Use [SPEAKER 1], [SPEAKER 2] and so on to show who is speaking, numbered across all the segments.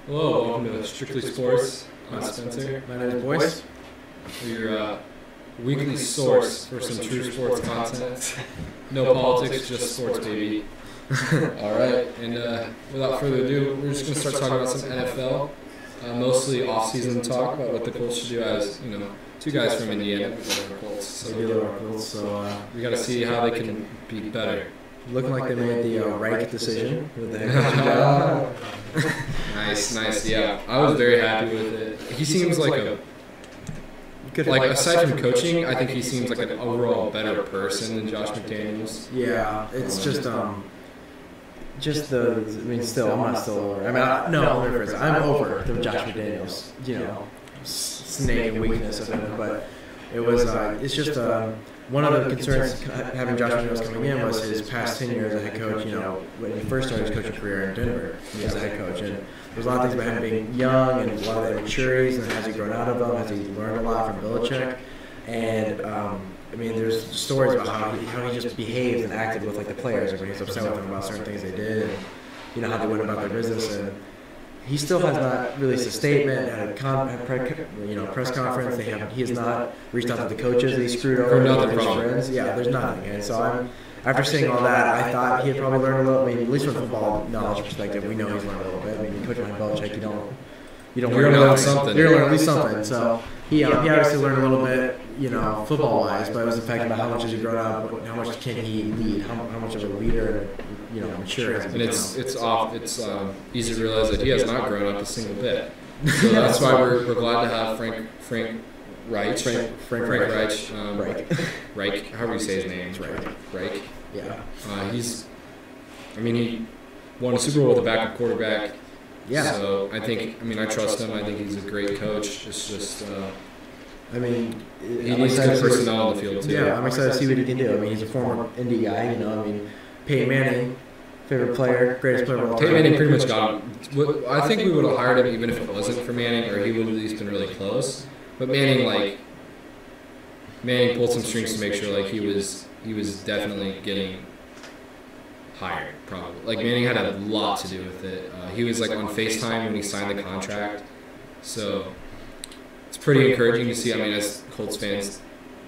[SPEAKER 1] Hello, welcome to Strictly Sports. I'm Spencer.
[SPEAKER 2] My name is Boyce.
[SPEAKER 1] We're your weekly source for some true sports content. No politics, just sports, baby. All right, and without further ado, we're just going to start talking about some NFL, mostly off-season talk about what the Colts should do as, two guys from Indiana.
[SPEAKER 2] So
[SPEAKER 1] We got to see how they can be better.
[SPEAKER 2] looking like they made the right decision with the head coaching job.
[SPEAKER 1] Nice. Yeah, I was very happy with it. He seems like aside from coaching, I think he seems like an overall better person than Josh McDaniels.
[SPEAKER 2] Yeah, it's still, I'm not still over. I'm over the Josh McDaniels, snake and weakness of him, but it was, it's just, one of the concerns having Josh McDaniels coming in was his past 10 years as a head coach, when he first started his coaching career in Denver as a head coach. And there's a lot of things about him being young and a lot of immaturities, and has he grown out of them? Has he learned a lot from Belichick? And, there's stories about how he just behaved and acted with the players, when he was upset with them about certain things they did, and how they went about their business. And he still has not released a statement, had a press conference. He has not reached out to the coaches that he screwed over.
[SPEAKER 1] Nothing
[SPEAKER 2] his friends. Yeah, there's nothing. And so after seeing all that, I thought he had probably learned a little. At least from a football knowledge perspective, we know he's learned a little bit. You coach behind Belichick, you don't
[SPEAKER 1] You're going to learn something.
[SPEAKER 2] You're going to learn at least something. So he obviously learned a little bit, football-wise, but it was the fact about how much has he grown up, how much can he lead, how much of a leader, mature has he become.
[SPEAKER 1] And it's easy to realize that he has not grown up a single bit. So that's why we're glad to have Frank Reich. Reich. However you say his name. Reich.
[SPEAKER 2] Yeah.
[SPEAKER 1] He won a Super Bowl with a backup quarterback.
[SPEAKER 2] Yeah.
[SPEAKER 1] So I trust him. I think he's a great coach. It's just, he needs good personnel on the field too.
[SPEAKER 2] Yeah, I'm excited to see what he can do. He's a former Indy guy. Peyton Manning, favorite player, greatest player of all time.
[SPEAKER 1] Peyton Manning pretty much got him. I think we would have hired him even if it wasn't for Manning, or he would have at least been really close. But Manning pulled some strings to make sure he was definitely getting hired, probably. Manning had a lot to do with it. He was on FaceTime when he signed the contract. So it's pretty encouraging to see. As Colts fans,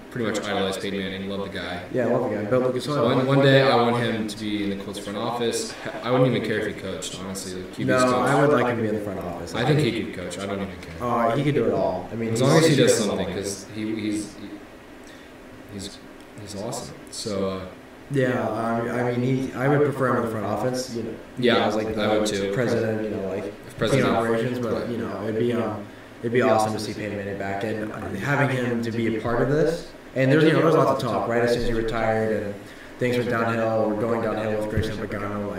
[SPEAKER 1] pretty much idolize Peyton Manning. Love the guy.
[SPEAKER 2] Yeah, I love the guy. Built like a
[SPEAKER 1] so one day I want him to be in the Colts front office. I wouldn't even care if he coached, honestly.
[SPEAKER 2] I would like him to be in the front office.
[SPEAKER 1] I think he could coach. I don't even care.
[SPEAKER 2] Oh, he could do it all.
[SPEAKER 1] As long as he does something, because he's awesome. So.
[SPEAKER 2] I would prefer him in the front office. As
[SPEAKER 1] I would too.
[SPEAKER 2] President,
[SPEAKER 1] president
[SPEAKER 2] operations, but it'd be awesome to see Peyton Manning back and having him to be a part of this. And there's lots of talk right as soon as he retired and things went downhill. We're going downhill with Grayson Pagano.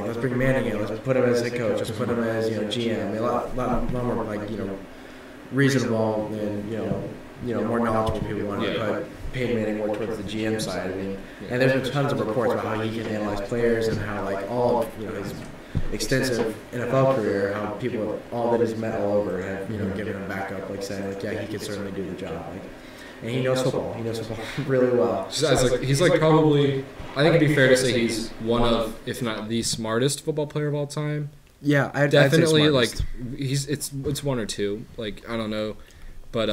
[SPEAKER 2] Let's bring Manning in. Let's put him as head coach. Let's put him as GM. A lot more reasonable and more knowledgeable people want to put Peyton Manning more towards the GM side. And there's been tons of reports about how he can analyze players and how all of his extensive NFL career, how people all that he's met all over have given him backup, saying he could certainly do the job. And he knows football. He knows football really well.
[SPEAKER 1] He's probably. I think it'd be fair to say he's one of, if not the smartest football player of all time.
[SPEAKER 2] Yeah,
[SPEAKER 1] definitely. It's one or two. I don't know, but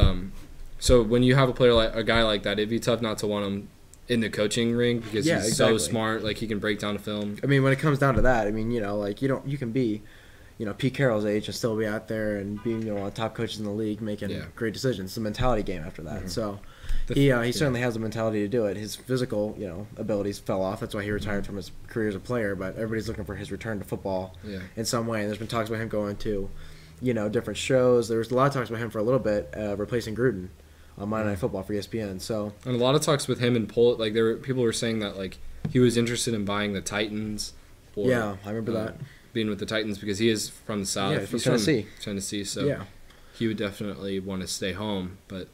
[SPEAKER 1] So when you have a guy like that, it'd be tough not to want him in the coaching ring because he's so smart. He can break down a film.
[SPEAKER 2] When it comes down to that, you can be, Pete Carroll's age and still be out there and being one of the top coaches in the league making great decisions. It's a mentality game after that. Mm-hmm. So he certainly has the mentality to do it. His physical, abilities fell off. That's why he retired from his career as a player. But everybody's looking for his return to football in some way. And there's been talks about him going to, different shows. There was a lot of talks about him for a little bit, replacing Gruden on Monday Night Football for ESPN. So
[SPEAKER 1] and a lot of talks with him and people were saying that he was interested in buying the Titans. Or,
[SPEAKER 2] I remember that
[SPEAKER 1] being with the Titans because he is from the South.
[SPEAKER 2] Yeah, he's from
[SPEAKER 1] Tennessee. So he would definitely want to stay home. But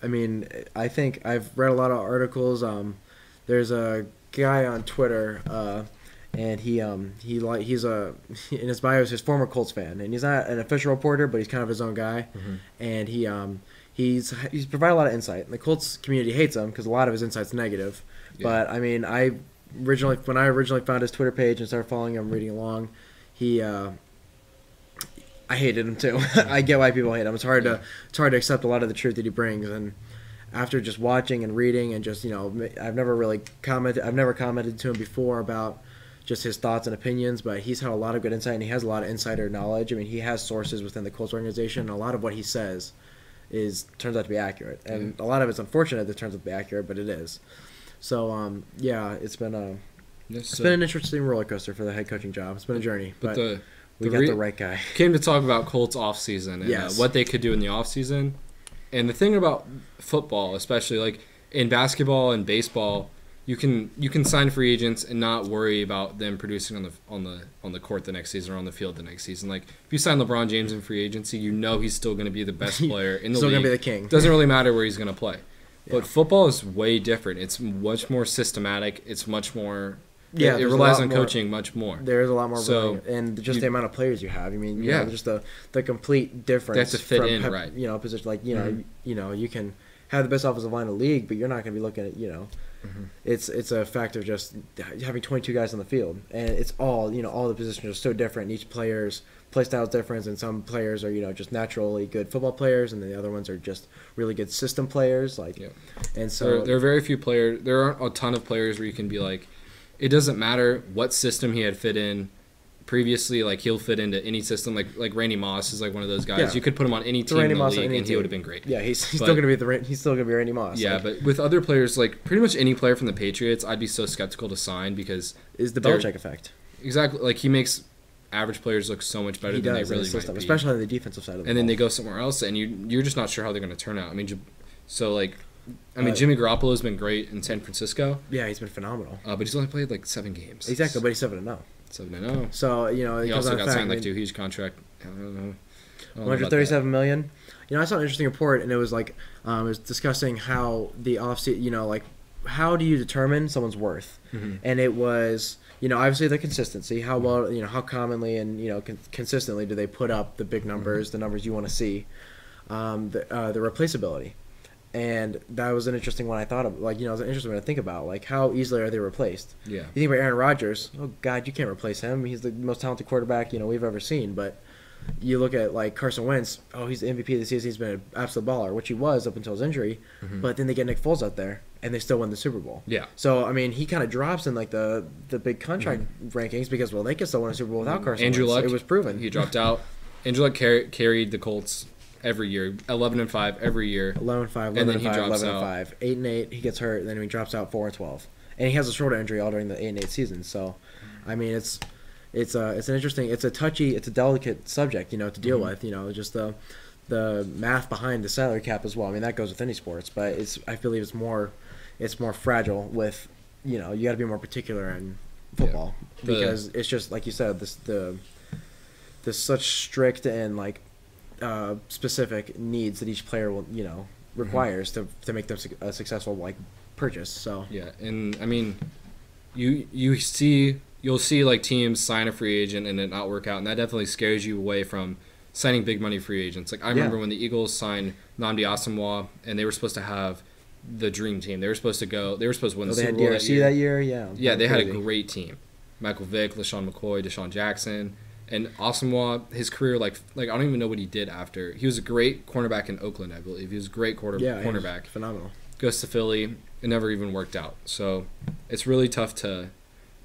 [SPEAKER 2] I think I've read a lot of articles. There's a guy on Twitter, and he's in his bio is his former Colts fan, and he's not an official reporter, but he's kind of his own guy, and he's provided a lot of insight. The Colts community hates him because a lot of his insight's negative. Yeah. But when I originally found his Twitter page and started following him, reading along, he I hated him too. I get why people hate him. It's hard to accept a lot of the truth that he brings. And after just watching and reading and just I've never commented to him before about just his thoughts and opinions, but he's had a lot of good insight and he has a lot of insider knowledge. I mean, he has sources within the Colts organization, and a lot of what he says turns out to be accurate, and a lot of it's unfortunate that it turns out to be accurate, but it is. So it's been an interesting roller coaster for the head coaching job. It's been a journey, but we got the right guy.
[SPEAKER 1] Came to talk about Colts offseason and what they could do in the offseason. And the thing about football, especially like in basketball and baseball, you can sign free agents and not worry about them producing on the court the next season or on the field the next season. Like if you sign LeBron James in free agency, he's still going to be the best player in the league.
[SPEAKER 2] Still going to be the king.
[SPEAKER 1] Doesn't really matter where he's going to play. Yeah. But football is way different. It's much more systematic. It's much more. Yeah, it relies on coaching much more.
[SPEAKER 2] There is a lot more, and just the amount of players you have. I mean, just the complete difference.
[SPEAKER 1] They have to fit in, right?
[SPEAKER 2] Position like you can have the best offensive line in the league, but you're not going to be looking at It's a fact of just having 22 guys on the field, and it's all the positions are so different. And each player's play style is different, and some players are just naturally good football players, and then the other ones are just really good system players. And so
[SPEAKER 1] there are very few players. There aren't a ton of players where you can be like, it doesn't matter what system he had fit in previously. Like he'll fit into any system. Like Randy Moss is like one of those guys. Yeah. You could put him on any team in the league, and he would have been great.
[SPEAKER 2] Yeah, he's still gonna be Randy Moss.
[SPEAKER 1] Yeah, but with other players, like pretty much any player from the Patriots, I'd be so skeptical to sign because
[SPEAKER 2] is the Belichick effect.
[SPEAKER 1] Exactly, like he makes average players look so much better than they really might be,
[SPEAKER 2] especially on the defensive side of the ball.
[SPEAKER 1] And then they go somewhere else, and you're just not sure how they're going to turn out. I mean, Jimmy Garoppolo's been great in San Francisco.
[SPEAKER 2] Yeah, he's been phenomenal.
[SPEAKER 1] But he's only played like 7 games.
[SPEAKER 2] Exactly, but he's 7-0.
[SPEAKER 1] 7-0.
[SPEAKER 2] So
[SPEAKER 1] he also got signed like 2 huge contract. I don't know.
[SPEAKER 2] $137 million. I saw an interesting report, and it was like it was discussing how the offseason. Like how do you determine someone's worth? Mm-hmm. And it was. Obviously the consistency, how well, how commonly and, consistently do they put up the big numbers, the numbers you want to see, the replaceability. And that was an interesting one I thought of, it was an interesting one to think about, like how easily are they replaced?
[SPEAKER 1] Yeah.
[SPEAKER 2] You think about Aaron Rodgers, oh God, you can't replace him. He's the most talented quarterback, we've ever seen. But you look at like Carson Wentz, he's the MVP of the season, he's been an absolute baller, which he was up until his injury, but then they get Nick Foles out there. And they still win the Super Bowl.
[SPEAKER 1] Yeah.
[SPEAKER 2] So he kind of drops in like the big contract rankings because they can still win a Super Bowl without Carson
[SPEAKER 1] Andrew
[SPEAKER 2] Wentz.
[SPEAKER 1] Luck,
[SPEAKER 2] it was proven.
[SPEAKER 1] He dropped out. Andrew Luck carried the Colts every year, 11-5 every year.
[SPEAKER 2] 11-5, 11-5, 11-5, 8-8. He gets hurt, and then he drops out 4-12, and he has a shoulder injury all during the 8-8 season. So, I mean, it's an interesting, it's a touchy, it's a delicate subject, to deal with. Just the math behind the salary cap as well. I mean, that goes with any sports, but I believe it's more fragile with, you got to be more particular in football because it's just like you said, there's such strict and like specific needs that each player will requires to make them a successful like purchase. So
[SPEAKER 1] and I mean, you'll see like teams sign a free agent and it not work out, and that definitely scares you away from signing big money free agents. Like I remember when the Eagles signed Nnamdi Asomugha, and they were supposed to have the dream team. They were supposed to win the Super Bowl
[SPEAKER 2] that year. Yeah,
[SPEAKER 1] they had a great team. Michael Vick, LaShawn McCoy, Deshaun Jackson, and Asomugha. His career, like I don't even know what he did after. He was a great cornerback in Oakland, I believe. He was a great cornerback.
[SPEAKER 2] Phenomenal.
[SPEAKER 1] Goes to Philly. It never even worked out. So it's really tough to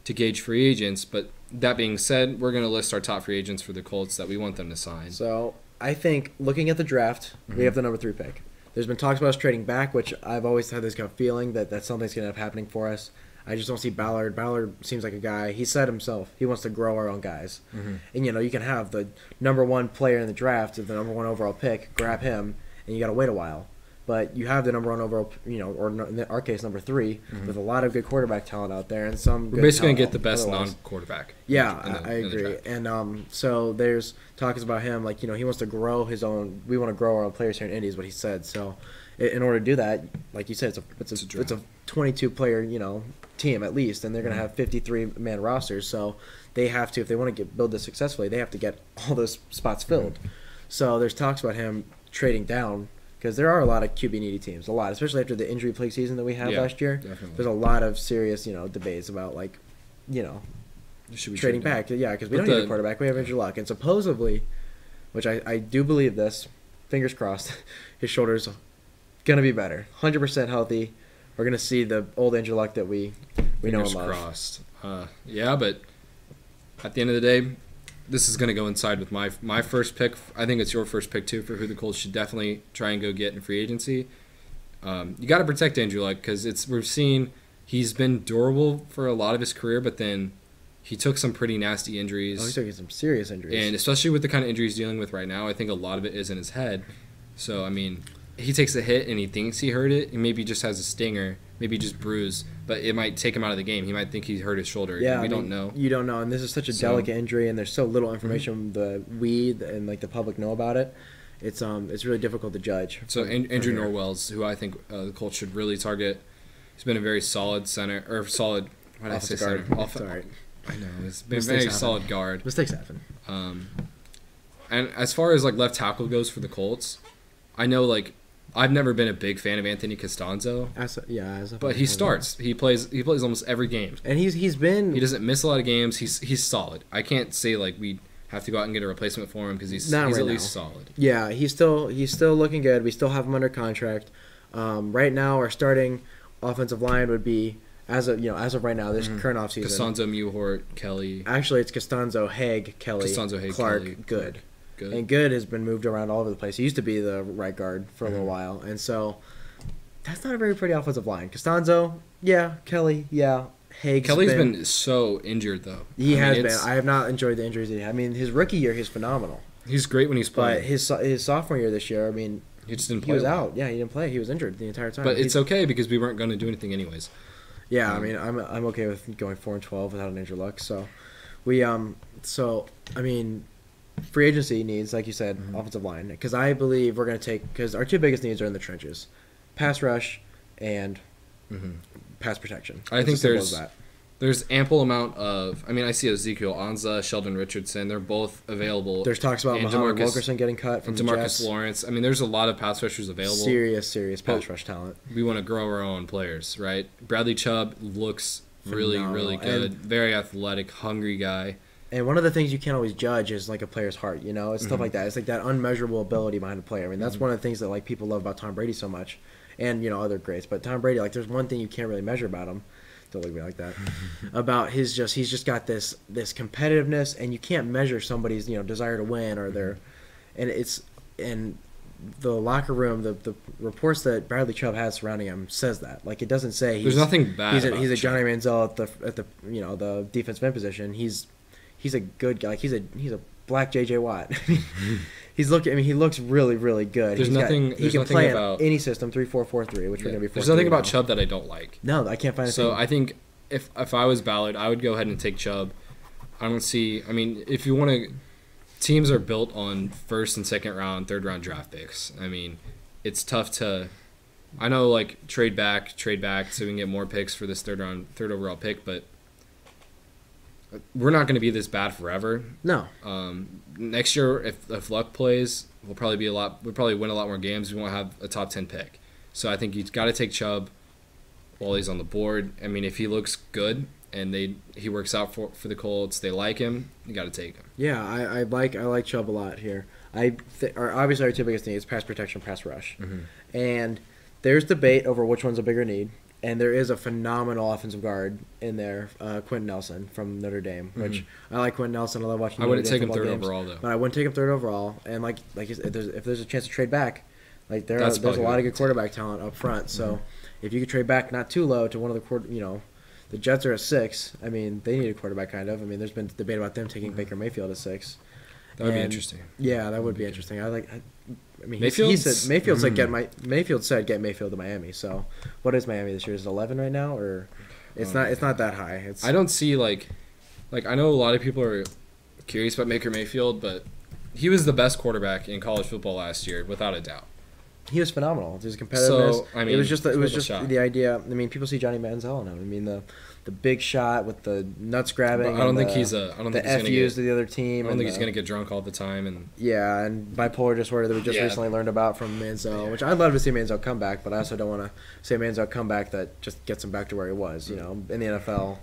[SPEAKER 1] gauge free agents. But that being said, we're going to list our top free agents for the Colts that we want them to sign.
[SPEAKER 2] So I think looking at the draft, we have the number 3 pick. There's been talks about us trading back, which I've always had this kind of feeling that something's going to end up happening for us. I just don't see Ballard. Ballard seems like a guy. He said himself he wants to grow our own guys. And, you can have the number 1 player in the draft, the number 1 overall pick, grab him, and you got to wait a while. But you have the number 1 overall, or in our case, number 3, with a lot of good quarterback talent out there and some.
[SPEAKER 1] We're basically gonna get the best non-quarterback.
[SPEAKER 2] Yeah, I agree. And so there's talks about him, like he wants to grow his own. We want to grow our own players here in Indy, is what he said. So, in order to do that, like you said, it's a 22 player team at least, and they're gonna have 53 man rosters. So they have to, if they want to build this successfully, they have to get all those spots filled. So there's talks about him trading down. Because there are a lot of QB needy teams, especially after the injury plague season that we had last year.
[SPEAKER 1] Definitely.
[SPEAKER 2] There's a lot of serious, debates about trading back. Yeah, because we don't need a quarterback. We have Andrew Luck, and supposedly, which I do believe this. Fingers crossed, his shoulder's gonna be better. 100% healthy. We're gonna see the old Andrew Luck that we know and love.
[SPEAKER 1] Fingers crossed. Yeah, but at the end of the day, this is gonna go inside with my first pick. I think it's your first pick too for who the Colts should definitely try and go get in free agency. You got to protect Andrew Luck because we've seen he's been durable for a lot of his career, but then he took some pretty nasty injuries.
[SPEAKER 2] Oh, he's taking some serious injuries.
[SPEAKER 1] And especially with the kind of injuries he's dealing with right now, I think a lot of it is in his head. So, I mean, he takes a hit and he thinks he hurt it. He maybe just has a stinger, maybe just bruised, but it might take him out of the game. He might think he hurt his shoulder.
[SPEAKER 2] Yeah,
[SPEAKER 1] we don't know.
[SPEAKER 2] You don't know, and this is such a delicate injury, and there's so little information and like the public know about it. It's really difficult to judge.
[SPEAKER 1] So Andrew Norwell's, who I think the Colts should really target. He's been a very solid center or solid. Why did I say center?
[SPEAKER 2] Sorry.
[SPEAKER 1] I know it's been a very solid guard.
[SPEAKER 2] Mistakes happen.
[SPEAKER 1] And as far as like left tackle goes for the Colts, I know like I've never been a big fan of Anthony Costanzo. But he starts. He plays almost every game. And he
[SPEAKER 2] doesn't
[SPEAKER 1] miss a lot of games. He's solid. I can't say like we have to go out and get a replacement for him because he's at least solid.
[SPEAKER 2] Yeah, he's still looking good. We still have him under contract. Right now, our starting offensive line would be as of right now, this current offseason.
[SPEAKER 1] Costanzo, Mewhort, Kelly.
[SPEAKER 2] Actually, it's Costanzo, Haig, Kelly, Clark,
[SPEAKER 1] Kelly.
[SPEAKER 2] Good. And Good has been moved around all over the place. He used to be the right guard for a little while, and so that's not a very pretty offensive line. Costanzo, yeah. Kelly, yeah.
[SPEAKER 1] Kelly's been so injured though.
[SPEAKER 2] He has been. I have not enjoyed the injuries he had. I mean, his rookie year, he's phenomenal.
[SPEAKER 1] He's great when he's playing.
[SPEAKER 2] But his sophomore year this year, I mean,
[SPEAKER 1] he just didn't play.
[SPEAKER 2] He was out. Yeah, he didn't play. He was injured the entire time.
[SPEAKER 1] But it's okay because we weren't going to do anything anyways.
[SPEAKER 2] Yeah, I mean, I'm okay with going 4-12 without an Andrew Luck. So I mean, free agency needs, like you said, offensive line, because I believe we're going to take because our two biggest needs are in the trenches, pass rush and pass protection.
[SPEAKER 1] I think there's ample amount of. I mean, I see Ezekiel Anza, Sheldon Richardson. They're both available.
[SPEAKER 2] There's talks about Muhammad Wilkerson getting cut from the Jets.
[SPEAKER 1] DeMarcus Lawrence. I mean, there's a lot of pass rushers available.
[SPEAKER 2] Serious pass rush talent.
[SPEAKER 1] We want to grow our own players, right? Bradley Chubb looks really good. Very athletic, hungry guy.
[SPEAKER 2] And one of the things you can't always judge is like a player's heart. You know, it's stuff like that. It's like that unmeasurable ability behind a player. I mean, that's one of the things that like people love about Tom Brady so much, and other greats. But Tom Brady, like, there's one thing you can't really measure about him. Don't look at me like that. About he's just got this competitiveness, and you can't measure somebody's desire to win or their, and the locker room, the reports that Bradley Chubb has surrounding him says that. Like, it doesn't say
[SPEAKER 1] there's nothing bad.
[SPEAKER 2] He's a Johnny Manziel at the the defensive end position. He's a good guy. Like, he's a black J.J. Watt. He looks really good. He can play in any system, 3-4-4-3, which we're gonna be.
[SPEAKER 1] There's nothing about Chubb that I don't like.
[SPEAKER 2] No, I can't find.
[SPEAKER 1] So I think if I was Ballard, I would go ahead and take Chubb. I don't see. I mean, if you want to, teams are built on first and second round, third round draft picks. I mean, it's tough to. I know, like, trade back, so we can get more picks for this third overall pick, but we're not going to be this bad forever.
[SPEAKER 2] No.
[SPEAKER 1] Next year, if Luck plays, we'll probably win a lot more games. We won't have a top 10 pick. So I think you've got to take Chubb while he's on the board. I mean, if he looks good and he works out for the Colts, they like him, you got to take him.
[SPEAKER 2] Yeah, I like Chubb a lot here. Obviously our two biggest needs: pass protection, pass rush, and there's debate over which one's a bigger need. And there is a phenomenal offensive guard in there, Quentin Nelson from Notre Dame, which I like Quentin Nelson. I love watching.
[SPEAKER 1] I wouldn't take him third overall though.
[SPEAKER 2] But I wouldn't take him third overall. And like if there's a chance to trade back, like there's a lot of good quarterback talent up front. So if you could trade back not too low to one of the the Jets are at 6. I mean, they need a quarterback kind of. I mean, there's been debate about them taking Baker Mayfield at 6.
[SPEAKER 1] That would be interesting.
[SPEAKER 2] Yeah, that would be interesting. I mean,
[SPEAKER 1] Mayfield
[SPEAKER 2] said get Mayfield to Miami. So, what is Miami this year? Is it 11 right now, or it's not? It's not that high.
[SPEAKER 1] I don't see like I know a lot of people are curious about Baker Mayfield, but he was the best quarterback in college football last year, without a doubt.
[SPEAKER 2] He was phenomenal. His competitiveness.
[SPEAKER 1] So, I mean,
[SPEAKER 2] it was just the idea. I mean, people see Johnny Manziel now. I mean, the big shot with the nuts grabbing.
[SPEAKER 1] But I don't think he's going to
[SPEAKER 2] FUs to the other team.
[SPEAKER 1] I don't think he's going to get drunk all the time. And
[SPEAKER 2] and bipolar disorder that we just recently learned about from Manziel, which I'd love to see Manziel come back, but I also don't want to say Manziel come back that just gets him back to where he was. In the NFL,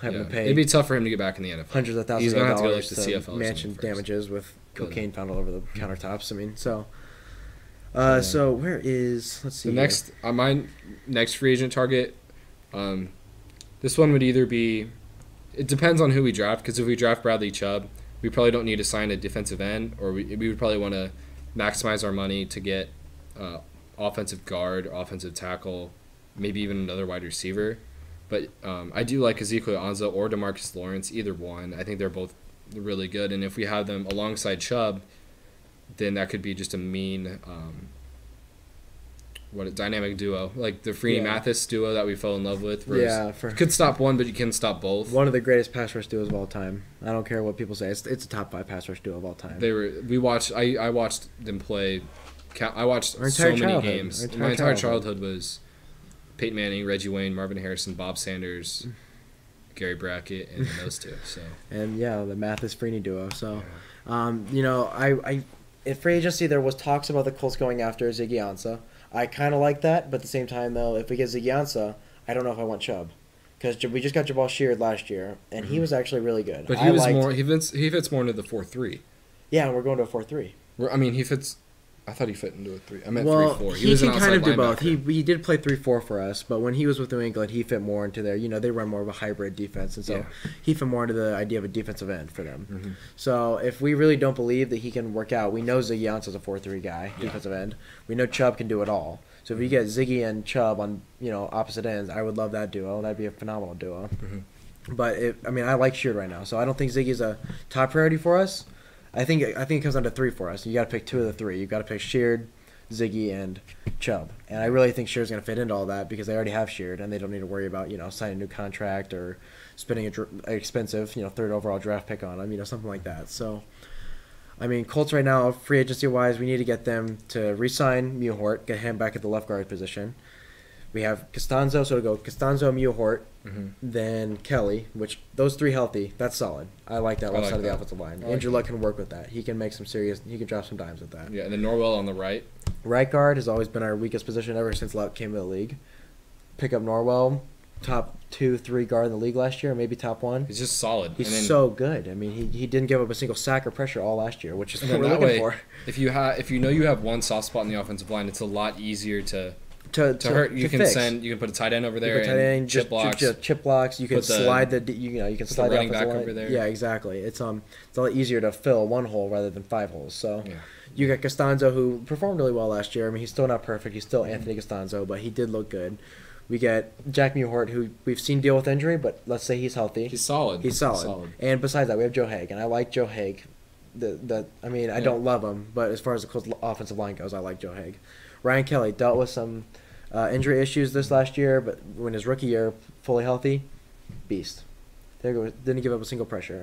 [SPEAKER 2] having to pay.
[SPEAKER 1] It'd be tough for him to get back in the NFL.
[SPEAKER 2] Hundreds of thousands
[SPEAKER 1] He's
[SPEAKER 2] of
[SPEAKER 1] gonna have
[SPEAKER 2] dollars
[SPEAKER 1] to go like the CFL
[SPEAKER 2] to mansion damages with cocaine found all over the
[SPEAKER 1] Mm-hmm.
[SPEAKER 2] countertops. I mean, so. So where is? Let's see.
[SPEAKER 1] The next, my next free agent target. This one would either be. It depends on who we draft, because if we draft Bradley Chubb, we probably don't need to sign a defensive end, or we would probably want to maximize our money to get offensive guard, offensive tackle, maybe even another wide receiver. But I do like Ezekiel Ansah or DeMarcus Lawrence, either one. I think they're both really good, and if we have them alongside Chubb, then that could be just a mean dynamic duo, like the Freeney Mathis duo that we fell in love with. You could stop one, but you can stop both.
[SPEAKER 2] One of the greatest pass rush duos of all time. I don't care what people say. It's a top 5 pass rush duo of all time.
[SPEAKER 1] I watched them play. I watched so many games. My entire childhood was Peyton Manning, Reggie Wayne, Marvin Harrison, Bob Sanders, Gary Brackett, and those two. So
[SPEAKER 2] and the Mathis Freeney duo. So, I at free agency there was talks about the Colts going after Ziggy Ansah. I kind of like that, but at the same time, though, if we get Ziggy Ansah, I don't know if I want Chubb. Because we just got Jabal Sheard last year, and he was actually really good.
[SPEAKER 1] But he fits more into the 4-3.
[SPEAKER 2] Yeah, and we're going to a 4-3.
[SPEAKER 1] He fits. I thought he fit into a 3. I meant 3-4.
[SPEAKER 2] He can kind of do both. He did play 3-4 for us, but when he was with New England, he fit more into their. They run more of a hybrid defense, and so he fit more into the idea of a defensive end for them. Mm-hmm. So if we really don't believe that he can work out, we know Ziggy Ansah is a 4-3 guy, defensive end. We know Chubb can do it all. So if you get Ziggy and Chubb on opposite ends, I would love that duo. That'd be a phenomenal duo. Mm-hmm. But I like Sheard right now, so I don't think Ziggy's a top priority for us. I think it comes down to 3 for us. You got to pick 2 of the 3. You got to pick Sheard, Ziggy, and Chubb. And I really think Sheard's going to fit into all that because they already have Sheard and they don't need to worry about signing a new contract or spending an expensive 3rd overall draft pick on them, something like that. So. Colts right now, free agency-wise, we need to get them to re-sign Mewhort, get him back at the left guard position. We have Costanzo, so it'll go Costanzo, Mewhort, then Kelly, which those 3 healthy, that's solid. I like that left side of the offensive line. Andrew Luck can work with that. He can make he can drop some dimes with that.
[SPEAKER 1] Yeah, and then Norwell on the right.
[SPEAKER 2] Right guard has always been our weakest position ever since Luck came to the league. Pick up Norwell, top 2-3 guard in the league last year, maybe top 1.
[SPEAKER 1] He's just solid.
[SPEAKER 2] He's so good. He didn't give up a single sack or pressure all last year, which is what we're looking for.
[SPEAKER 1] If you have one soft spot in the offensive line, it's a lot easier to hurt. You can put a tight end over there and chip blocks.
[SPEAKER 2] Chip blocks. You can slide
[SPEAKER 1] you
[SPEAKER 2] can slide the
[SPEAKER 1] running back over there.
[SPEAKER 2] Yeah, exactly. It's a lot easier to fill 1 hole rather than 5 holes. So. Yeah. You got Costanzo, who performed really well last year. He's still not perfect. He's still Anthony Costanzo, but he did look good. We get Jack Mewhort, who we've seen deal with injury, but let's say he's healthy.
[SPEAKER 1] He's solid.
[SPEAKER 2] He's solid. And besides that, we have Joe Haeg, and I like Joe Haeg. I don't love him, but as far as the Colts offensive line goes, I like Joe Haeg. Ryan Kelly dealt with some injury issues this last year, but when his rookie year, fully healthy, beast. Didn't give up a single pressure.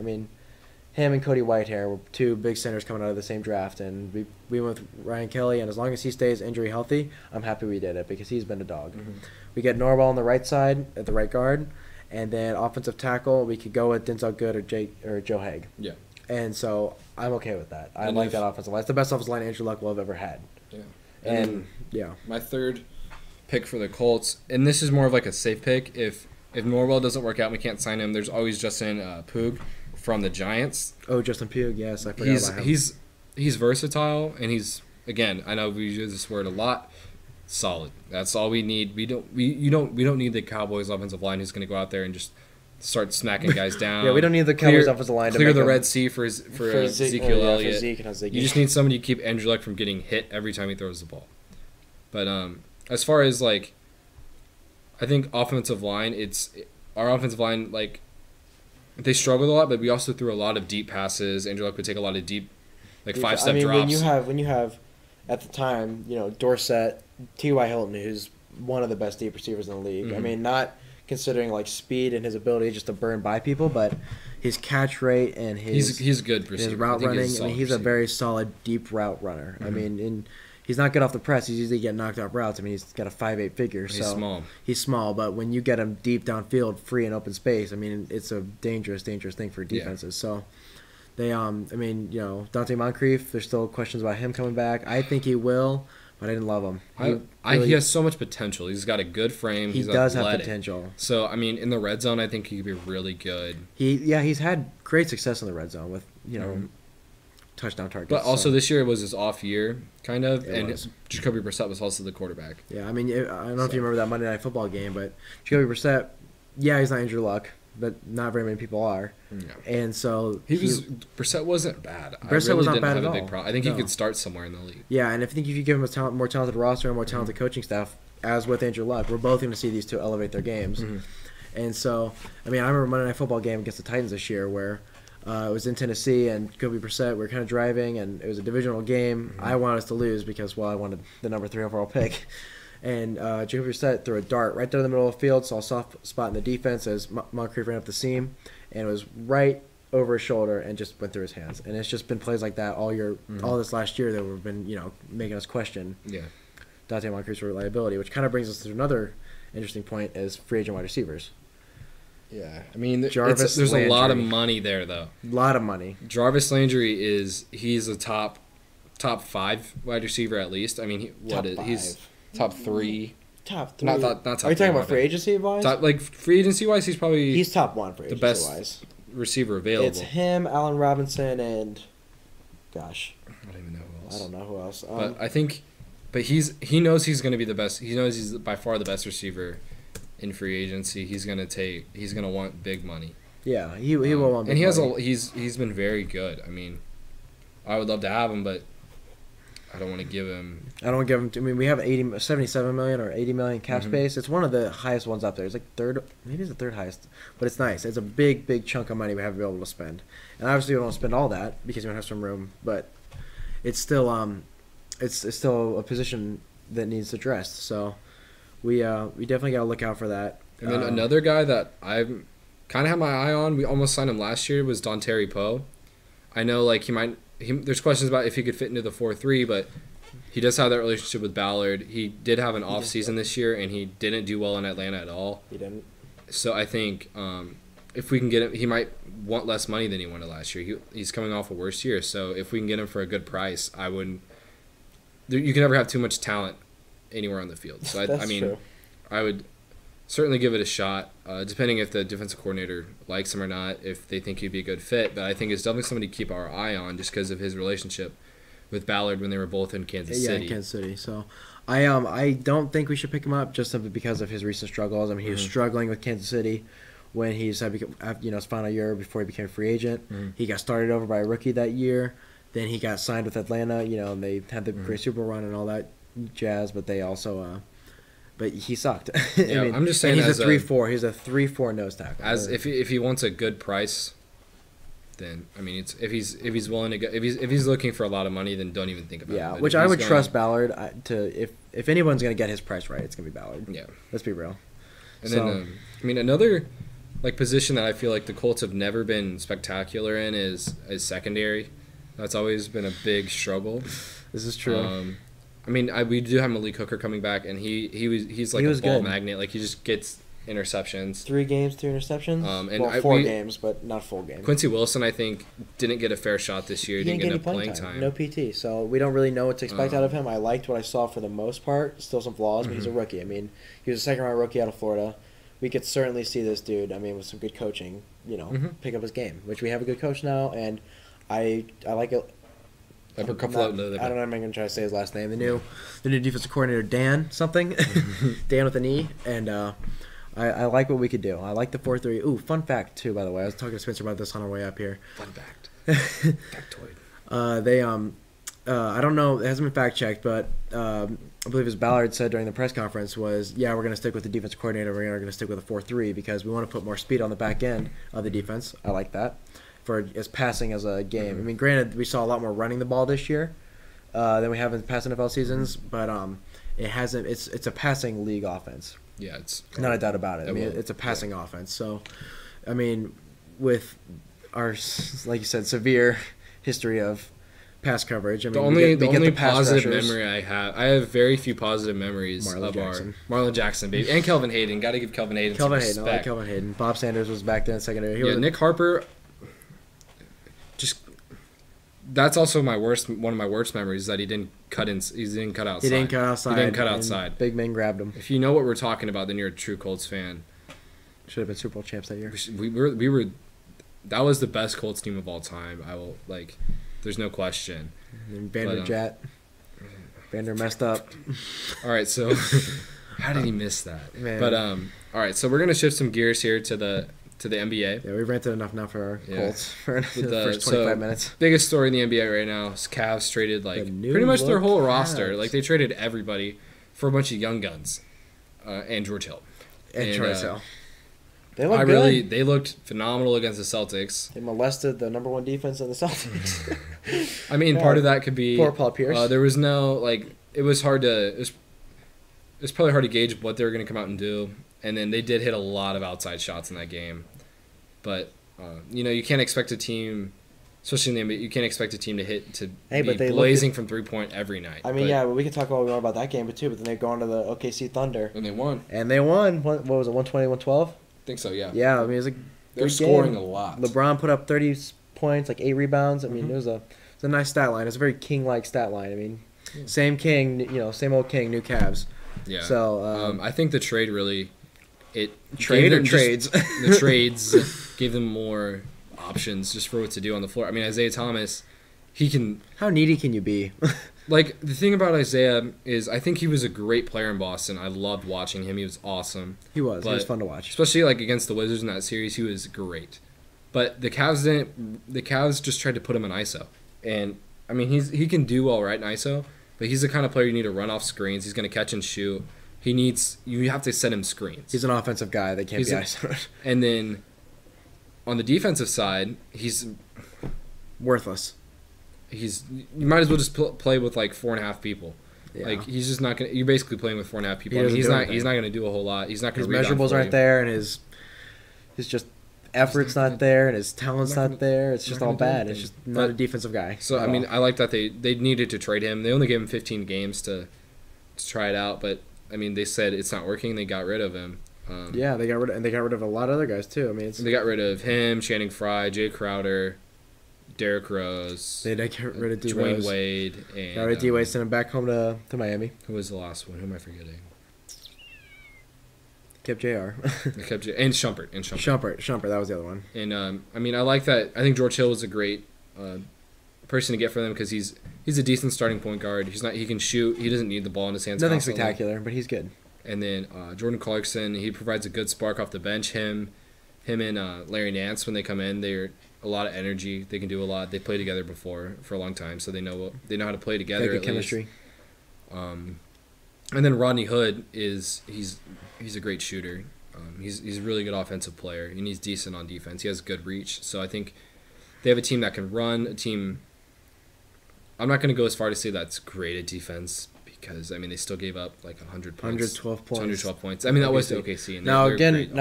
[SPEAKER 2] Him and Cody Whitehair were 2 big centers coming out of the same draft, and we went with Ryan Kelly, and as long as he stays injury healthy, I'm happy we did it because he's been a dog. Mm-hmm. We get Norwell on the right side at the right guard, and then offensive tackle, we could go with Denzel Good or Joe Haeg.
[SPEAKER 1] Yeah.
[SPEAKER 2] And so I'm okay with that. I like that offensive line. It's the best offensive line Andrew Luck will have ever had.
[SPEAKER 1] Yeah.
[SPEAKER 2] And
[SPEAKER 1] my 3rd pick for the Colts, and this is more of like a safe pick. If Norwell doesn't work out and we can't sign him, there's always Justin Puig from the Giants.
[SPEAKER 2] Oh, Justin Puig, yes, I forgot about him.
[SPEAKER 1] He's versatile, and he's, again, I know we use this word a lot, solid. That's all we need. We don't need the Cowboys offensive line who's going to go out there and just start smacking guys down.
[SPEAKER 2] Yeah, we don't need the Cowboys offensive line to
[SPEAKER 1] clear the Red Sea for Ezekiel Elliott.
[SPEAKER 2] You
[SPEAKER 1] just need somebody to keep Andrew Luck from getting hit every time he throws the ball. But as far as I think offensive line, our offensive line they struggled a lot, but we also threw a lot of deep passes. Andrew Luck would take a lot of deep, 5-step drops.
[SPEAKER 2] When you have, at the time, Dorsett, T.Y. Hilton, who's one of the best deep receivers in the league. Mm-hmm. Not considering speed and his ability just to burn by people, but his catch rate and
[SPEAKER 1] he's good receiver.
[SPEAKER 2] His route running. He's a very solid deep route runner. Mm-hmm. He's not good off the press. He's usually getting knocked out routes. He's got a 5'8" figure.
[SPEAKER 1] He's small.
[SPEAKER 2] He's small, but when you get him deep downfield, free in open space, it's a dangerous thing for defenses. Yeah. So they, Dante Moncrief, there's still questions about him coming back. I think he will. but I didn't love him.
[SPEAKER 1] He has so much potential. He's got a good frame.
[SPEAKER 2] He does have potential.
[SPEAKER 1] So, I mean, in the red zone, I think he could be really good.
[SPEAKER 2] He's had great success in the red zone with, touchdown targets.
[SPEAKER 1] But also this year was his off year, kind of, and Jacoby Brissett was also the quarterback.
[SPEAKER 2] Yeah, I mean, I don't know if you remember that Monday Night Football game, but Jacoby Brissett, he's not injured luck, but not very many people are. Yeah. And so
[SPEAKER 1] Brissett wasn't bad.
[SPEAKER 2] Brissett was not bad at all. Big
[SPEAKER 1] problem. I think he could start somewhere in the league.
[SPEAKER 2] Yeah, and I think if you give him a more talented roster and more talented coaching staff, as with Andrew Luck, we're both going to see these two elevate their games. Mm-hmm. And so, I mean, I remember Monday Night Football game against the Titans this year where it was in Tennessee, and Jacoby Brissett, we were kind of driving, and it was a divisional game. Mm-hmm. I wanted us to lose because, I wanted the number 3 overall pick. And Jacoby Brissett threw a dart right down the middle of the field, saw a soft spot in the defense as Moncrief ran up the seam, and it was right over his shoulder and just went through his hands. And it's just been plays like that all year, all this last year that we've been, making us question Dante Moncrief's reliability, which kind of brings us to another interesting point is free agent wide receivers.
[SPEAKER 1] Yeah, I mean, there's a lot of money there, though.
[SPEAKER 2] A lot of money.
[SPEAKER 1] Jarvis Landry he's a top 5 wide receiver at least. I mean, he's top 3.
[SPEAKER 2] Top 3.
[SPEAKER 1] Not top.
[SPEAKER 2] Are you talking about free agency wise?
[SPEAKER 1] Free agency wise, he's
[SPEAKER 2] top 1 for agency
[SPEAKER 1] wise.
[SPEAKER 2] The best
[SPEAKER 1] receiver available.
[SPEAKER 2] It's him, Allen Robinson, and I
[SPEAKER 1] don't even know who else.
[SPEAKER 2] I don't know who else.
[SPEAKER 1] But I think, he knows he's going to be the best. He knows he's by far the best receiver in free agency. He's going to want big money.
[SPEAKER 2] Yeah, he will want big money.
[SPEAKER 1] And he's been very good. I mean, I would love to have him, but I don't want to give him.
[SPEAKER 2] I mean, we have 77 million or 80 million cap space. It's one of the highest ones up there. It's like third, maybe it's the third highest, but it's nice. It's a big chunk of money we have to be able to spend. And obviously we don't want to spend all that because we don't have some room, but it's still it's still a position that needs addressed. So we definitely got to look out for that.
[SPEAKER 1] And then another guy that I've kind of had my eye on, we almost signed him last year, was Dontari Poe. I know there's questions about if he could fit into the 4-3, but he does have that relationship with Ballard. He did have an off season this year, and he didn't do well in Atlanta at all.
[SPEAKER 2] He didn't.
[SPEAKER 1] So I think if we can get him, he might want less money than he wanted last year. He's coming off a worse year, so if we can get him for a good price, I wouldn't. You can never have too much talent anywhere on the field. So I mean, true. I would certainly give it a shot, depending if the defensive coordinator likes him or not, if they think he'd be a good fit. But I think it's definitely somebody to keep our eye on just because of his relationship with Ballard when they were both in Kansas City.
[SPEAKER 2] Yeah, in Kansas City. So I don't think we should pick him up just simply because of his recent struggles. I mean, he was struggling with Kansas City when he's his final year before he became a free agent. He got started over by a rookie that year. Then he got signed with Atlanta, and they had the great Super Bowl run and all that jazz, but they also but he sucked.
[SPEAKER 1] Yeah, I'm just saying
[SPEAKER 2] he's a 3-4. He's a 3-4 nose tackle.
[SPEAKER 1] If he wants a good price, then I mean, if he's willing to go, if he's looking for a lot of money, then don't even think about it.
[SPEAKER 2] Yeah, which I would trust Ballard to if anyone's going to get his price right, it's going to be Ballard.
[SPEAKER 1] Yeah,
[SPEAKER 2] let's be real.
[SPEAKER 1] And then I mean, another position that I feel like the Colts have never been spectacular in is secondary. That's always been a big struggle.
[SPEAKER 2] This is true.
[SPEAKER 1] I mean, we do have Malik Hooker coming back, and he's like a ball magnet. Like, he just gets interceptions.
[SPEAKER 2] 3 games, 2 interceptions.
[SPEAKER 1] And
[SPEAKER 2] 4 games, but not full game.
[SPEAKER 1] Quincy Wilson, I think, didn't get a fair shot this year. He didn't get enough playing time.
[SPEAKER 2] No PT, so we don't really know what to expect out of him. I liked what I saw for the most part. Still some flaws, but he's a rookie. I mean, he was a second-round rookie out of Florida. We could certainly see this dude, I mean, with some good coaching, pick up his game, which we have a good coach now, and I like it. I don't know if I'm going to try to say his last name. The new defensive coordinator, Dan something. Dan with an E. And I like what we could do. I like the 4-3. Ooh, fun fact, too, by the way. I was talking to Spencer about this on our way up here.
[SPEAKER 1] Fun fact. Factoid.
[SPEAKER 2] I don't know. It hasn't been fact-checked, but I believe as Ballard said during the press conference was, we're going to stick with the defensive coordinator. We're going to stick with a 4-3 because we want to put more speed on the back end of the defense. I like that. For as passing as a game. I mean, granted, we saw a lot more running the ball this year than we have in past NFL seasons, but it hasn't. It's a passing league offense.
[SPEAKER 1] Yeah, it's
[SPEAKER 2] not a doubt about it. I mean, it's a passing offense. So, I mean, with our, like you said, severe history of pass coverage. I mean,
[SPEAKER 1] the only positive memory I have very few positive memories of Marlon Jackson, baby, and Kelvin Hayden. Got to give Kelvin Hayden some respect.
[SPEAKER 2] I like Kelvin Hayden. Bob Sanders was back then secondary.
[SPEAKER 1] Nick Harper. That's also one of my worst memories is that he didn't cut outside.
[SPEAKER 2] He didn't cut outside.
[SPEAKER 1] He didn't cut outside.
[SPEAKER 2] Big man grabbed him.
[SPEAKER 1] If you know what we're talking about, then you're a true Colts fan.
[SPEAKER 2] Should have been Super Bowl champs that year.
[SPEAKER 1] We were. That was the best Colts team of all time. There's no question.
[SPEAKER 2] And Vander messed up.
[SPEAKER 1] All right, so how did he miss that?
[SPEAKER 2] Man.
[SPEAKER 1] But all right, so we're gonna shift some gears here to the NBA.
[SPEAKER 2] Yeah, we've ranted enough now for our Colts for the first 25 minutes.
[SPEAKER 1] Biggest story in the NBA right now is Cavs traded pretty much their whole roster. Like they traded everybody for a bunch of young guns, and George Hill.
[SPEAKER 2] And George Hill. They looked good.
[SPEAKER 1] They looked phenomenal against the Celtics.
[SPEAKER 2] They molested the number 1 defense in the Celtics.
[SPEAKER 1] I mean, part of that could be
[SPEAKER 2] poor Paul Pierce.
[SPEAKER 1] There was no it was hard to. It was probably hard to gauge what they were going to come out and do. And then they did hit a lot of outside shots in that game. But, you can't expect a team, especially in the NBA, you can't expect a team to be blazing from three-point every night.
[SPEAKER 2] I mean, but we can talk more about that game, too. But then they go on to the OKC Thunder.
[SPEAKER 1] And they won.
[SPEAKER 2] What was it, 120, 112?
[SPEAKER 1] I think so, yeah.
[SPEAKER 2] Yeah, I mean, it was a
[SPEAKER 1] They're scoring a lot.
[SPEAKER 2] LeBron put up 30 points, 8 rebounds. I mean, it was a nice stat line. It was a very King-like stat line. I mean, same King, same old King, new Cavs.
[SPEAKER 1] Yeah.
[SPEAKER 2] So
[SPEAKER 1] I think the trade really...
[SPEAKER 2] trades.
[SPEAKER 1] The trades gave them more options just for what to do on the floor. I mean, Isaiah Thomas, he can...
[SPEAKER 2] How needy can you be?
[SPEAKER 1] The thing about Isaiah is I think he was a great player in Boston. I loved watching him. He was awesome.
[SPEAKER 2] He was fun to watch.
[SPEAKER 1] Especially against the Wizards in that series, he was great. But the Cavs didn't. The Cavs just tried to put him in ISO. And, I mean, he can do all right in ISO, but he's the kind of player you need to run off screens. He's going to catch and shoot. You have to set him screens.
[SPEAKER 2] He's an offensive guy that can't be ISO'd.
[SPEAKER 1] And then on the defensive side, he's
[SPEAKER 2] worthless.
[SPEAKER 1] You might as well just play with 4.5 people.
[SPEAKER 2] Yeah.
[SPEAKER 1] He's just not gonna. You're basically playing with 4.5 people. He's not gonna do a whole lot. He's not gonna.
[SPEAKER 2] His measurables aren't there, and his just effort's not there, and his talent's not there. It's just all bad. It's just not a defensive guy.
[SPEAKER 1] So I mean, I like that they needed to trade him. They only gave him 15 games to try it out, but I mean, they said it's not working. They got rid of him.
[SPEAKER 2] They got rid of a lot of other guys too. I mean,
[SPEAKER 1] they got rid of him, Channing Frye, Jay Crowder, Derrick Rose.
[SPEAKER 2] They did get rid of D.
[SPEAKER 1] Dwayne Wade. And,
[SPEAKER 2] got rid of D. Wade, sent him back home to Miami.
[SPEAKER 1] Who was the last one? Who am I forgetting?
[SPEAKER 2] Kept JR.
[SPEAKER 1] And Shumpert.
[SPEAKER 2] Shumpert, that was the other one.
[SPEAKER 1] And I mean, I like that. I think George Hill was a great person to get for them because he's a decent starting point guard. He can shoot. He doesn't need the ball in his hands.
[SPEAKER 2] Nothing
[SPEAKER 1] constantly.
[SPEAKER 2] spectacular, but he's good.
[SPEAKER 1] And then Jordan Clarkson, he provides a good spark off the bench. Him and Larry Nance, when they come in, they're a lot of energy. They can do a lot. They played together before for a long time, so they know how to play together.
[SPEAKER 2] Good chemistry.
[SPEAKER 1] And then Rodney Hood he's a great shooter. He's a really good offensive player, and he's decent on defense. He has good reach. So I think they have a team that can run. A team. I'm not going to go as far to say that's great at defense because I mean they still gave up 100 points.
[SPEAKER 2] 112 points.
[SPEAKER 1] 112 points. I mean that was the OKC. And
[SPEAKER 2] now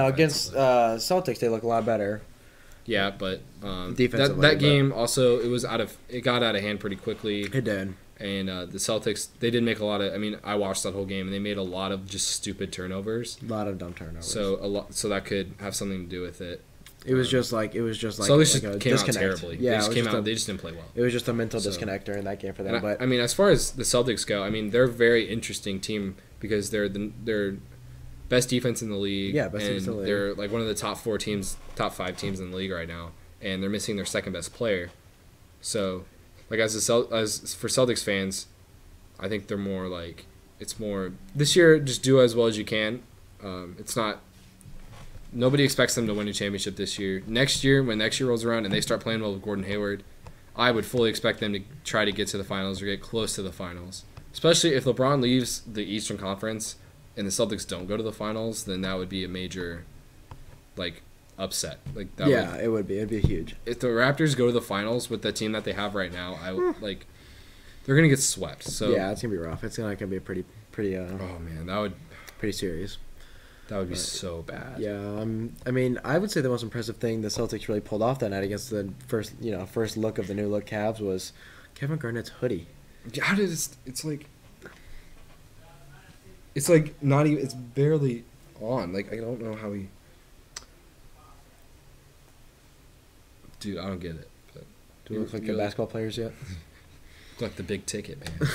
[SPEAKER 2] against Celtics they look a lot better.
[SPEAKER 1] Yeah, but
[SPEAKER 2] that
[SPEAKER 1] game also it got out of hand pretty quickly.
[SPEAKER 2] It did.
[SPEAKER 1] And the Celtics, they did make a lot of. I mean, I watched that whole game, and they made a lot of just stupid turnovers.
[SPEAKER 2] A lot of dumb turnovers.
[SPEAKER 1] So that could have something to do with it.
[SPEAKER 2] It was just like
[SPEAKER 1] Celtics
[SPEAKER 2] a
[SPEAKER 1] came
[SPEAKER 2] disconnect.
[SPEAKER 1] out terribly.
[SPEAKER 2] Yeah,
[SPEAKER 1] They just didn't play well.
[SPEAKER 2] It was just a mental disconnect during that game for them. But
[SPEAKER 1] I mean, as far as the Celtics go, I mean, they're a very interesting team because they're best defense in the league.
[SPEAKER 2] Yeah, best defense in the league.
[SPEAKER 1] They're one of the top 5 teams in the league right now, and they're missing their second best player. So, as for Celtics fans, I think they're more it's more this year. Just do as well as you can. It's not. Nobody expects them to win a championship this year. Next year, when next year rolls around and they start playing well with Gordon Hayward, I would fully expect them to try to get to the finals or get close to the finals. Especially if LeBron leaves the Eastern Conference and the Celtics don't go to the finals, then that would be a major, upset.
[SPEAKER 2] It would be. It'd be huge.
[SPEAKER 1] If the Raptors go to the finals with the team that they have right now, they're gonna get swept. So
[SPEAKER 2] yeah, it's gonna be rough. It's gonna be pretty.
[SPEAKER 1] Oh man, that would
[SPEAKER 2] pretty serious.
[SPEAKER 1] That would be so bad.
[SPEAKER 2] Yeah, I mean, I would say the most impressive thing the Celtics really pulled off that night against the first look of the new look Cavs was Kevin Garnett's hoodie.
[SPEAKER 1] How did it's not even. It's barely on. I don't know how he. Dude, I don't get it. But
[SPEAKER 2] Do we look like good basketball players yet?
[SPEAKER 1] Like the big ticket, man.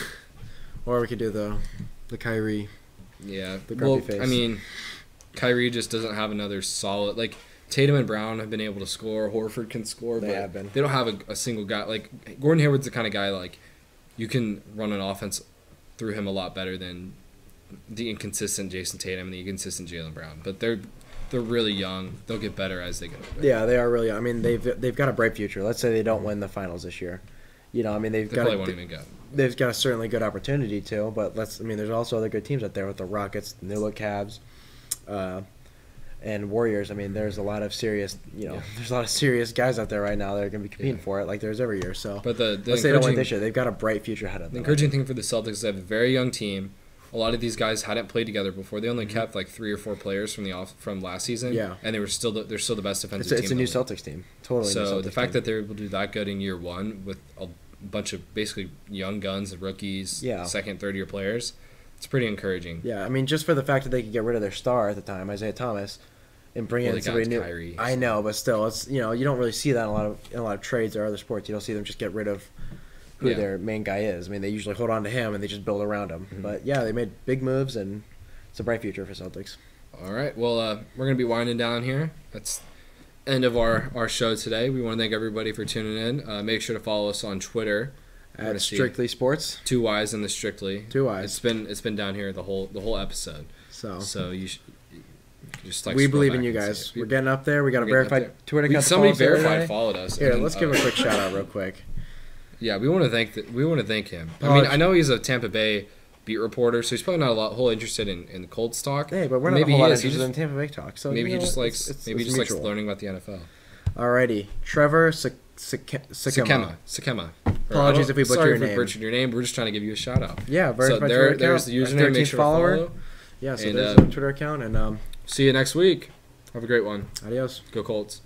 [SPEAKER 2] Or we could do the Kyrie.
[SPEAKER 1] Yeah.
[SPEAKER 2] The grumpy face.
[SPEAKER 1] I mean, Kyrie just doesn't have another solid like. Tatum and Brown have been able to score. Horford can score,
[SPEAKER 2] They
[SPEAKER 1] but
[SPEAKER 2] have been.
[SPEAKER 1] they don't have a single guy. Like Gordon Hayward's the kind of guy like you can run an offense through him a lot better than the inconsistent Jason Tatum and the inconsistent Jaylen Brown. But they're really young. They'll get better as they get older.
[SPEAKER 2] Yeah, they are really. I mean, they've got a bright future. Let's say they don't win the finals this year. You know, I mean,
[SPEAKER 1] They probably won't even go.
[SPEAKER 2] They've got a certainly good opportunity to. But there's also other good teams out there with the Rockets, New York Cavs, and Warriors. I mean, there's a lot of serious. There's a lot of serious guys out there right now that are going to be competing for it, like there's every year. So,
[SPEAKER 1] but the
[SPEAKER 2] let's say they don't win this year. They've got a bright future ahead of them.
[SPEAKER 1] The encouraging thing for the Celtics is they have a very young team. A lot of these guys hadn't played together before. They only kept like 3 or 4 players from last season.
[SPEAKER 2] Yeah,
[SPEAKER 1] and they're still the best defensive team.
[SPEAKER 2] It's a new Celtics team, totally.
[SPEAKER 1] So the fact that they're able to do that good in year one with a bunch of basically young guns, rookies, second, third year players, it's pretty encouraging.
[SPEAKER 2] Yeah, I mean, just for the fact that they could get rid of their star at the time, Isaiah Thomas, and bring in somebody new.
[SPEAKER 1] Kyrie.
[SPEAKER 2] I know, but still, it's you don't really see that in a lot of trades or other sports. You don't see them just get rid of who their main guy is. I mean, they usually hold on to him and they just build around him. Mm-hmm. But yeah, they made big moves and it's a bright future for Celtics.
[SPEAKER 1] All right, well, we're gonna be winding down here. That's end of our show today. We want to thank everybody for tuning in. Make sure to follow us on Twitter
[SPEAKER 2] at Strictlyy Sports.
[SPEAKER 1] 2 Y's in the Strictly.
[SPEAKER 2] 2 Y's.
[SPEAKER 1] It's been down here the whole episode. So you should just
[SPEAKER 2] we believe in you guys. We're getting up there. We got a verified Twitter account.
[SPEAKER 1] Somebody verified followed us.
[SPEAKER 2] Here, let's give him a quick shout out real quick.
[SPEAKER 1] Yeah, we want to thank him. I mean, I know he's a Tampa Bay beat reporter, so he's probably not a whole interested in the Colts talk.
[SPEAKER 2] Hey, but we're not a whole lot interested in Tampa Bay talk. So
[SPEAKER 1] maybe he just likes learning about the NFL.
[SPEAKER 2] Alrighty, Trevor Sakema. Apologies if we butchered your name.
[SPEAKER 1] Sorry if we butchered your name. We're just trying to give you a shout out.
[SPEAKER 2] Yeah,
[SPEAKER 1] so there's the username. Make sure to follow.
[SPEAKER 2] Yeah, so there's a Twitter account, and
[SPEAKER 1] see you next week. Have a great one.
[SPEAKER 2] Adios.
[SPEAKER 1] Go Colts.